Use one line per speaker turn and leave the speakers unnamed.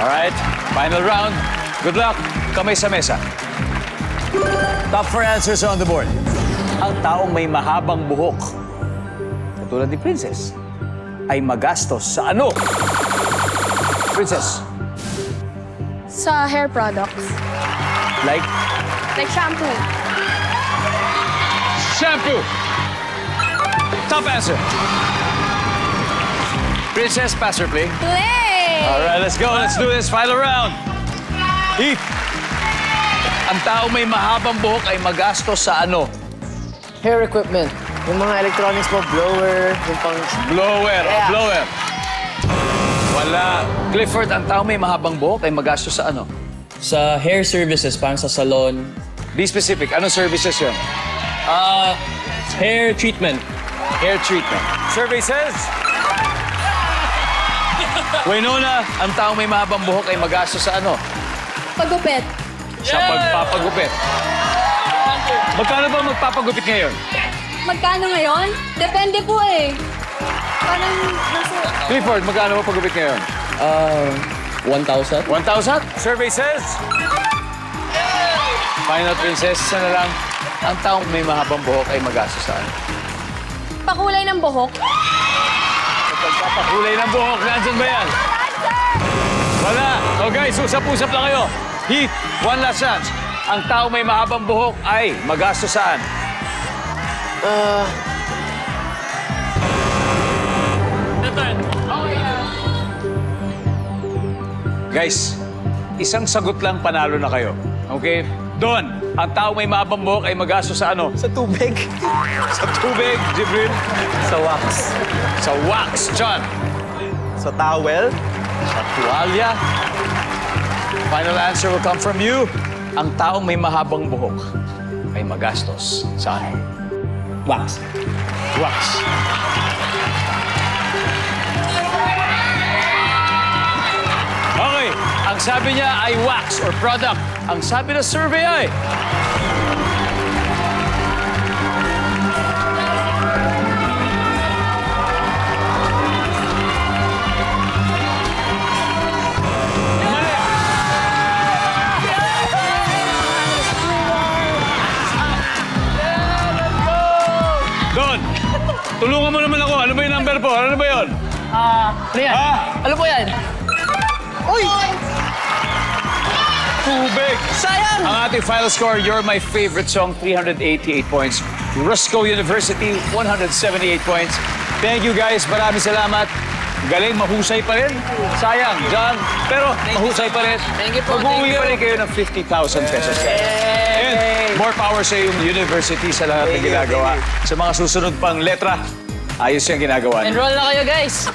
Alright, final round. Good luck. Kamay sa mesa. Top 4 answers on the board. Ang taong may mahabang buhok, katulad ni Princess, ay magastos sa ano? Princess,
Sa hair products.
like
Like shampoo.
shampoo. Top answer. Princess, pass or play?
Play!
Alright, let's go. Let's do this. Final round. Heath. Ang taong may mahabang buhok ay magastos sa ano?
Hair equipment. Yung mga electronics mo, blower, yung pang...
Blower.
Yeah.
Blower. Wala. Clifford, ang taong may mahabang buhok ay magastos sa ano?
Sa hair services, parang sa salon.
Be specific. Anong services yun?
Hair treatment.
Hair treatment. Survey says... Winona, ang taong may mahabang buhok ay magastos sa ano?
Pagupit.
Sa pagpapagupit. Magkano ba magpapagupit ngayon?
Magkano ngayon? Depende po eh. Parang nasa...
Clifford, magkano ba pagupit ngayon?
1,000.
1,000? Survey says... Final Princess, isa na lang. Ang taong may mahabang buhok ay magastos sa ano?
Pakulay ng buhok.
Pagpapakulay ng buhok, nandyan ba yan? Wala. So guys, usap-usap lang kayo. Heath, one last chance. Ang taong may mahabang buhok ay magastos saan? Guys, isang sagot lang panalo na kayo. Okay? Don, ang taong may mahabang buhok ay magastos sa ano?
Sa tubig.
Sa tubig, Jibril.
Sa wax.
Sa wax, John.
Sa towel.
Sa tuwalya. Final answer will come from you. Ang taong may mahabang buhok ay magastos sa ano?
Wax.
Wax. Okay, ang sabi niya ay wax or product. Ang sabi ng survey ay... Don, tulungan mo naman ako. Ano ba yung number po? Ano ba yun?
Ano yan?
Ha?
Ano po yan? Uy!
Tubig!
Sayang!
Ang ating final score, You're My Favorite Song, 388 points. Roscoe University, 178 points. Thank you guys. Maraming salamat. Galing, mahusay pa rin. Sayang, John. Pero mahusay pa rin.
Thank you po,
Mag-uwi
thank you.
pa rin kayo ng 50,000 pesos. And more power sa yung university sa lahat ng ginagawa. Sa mga susunod pang letra, ayos yung ginagawa niyo.
Enroll na kayo, guys!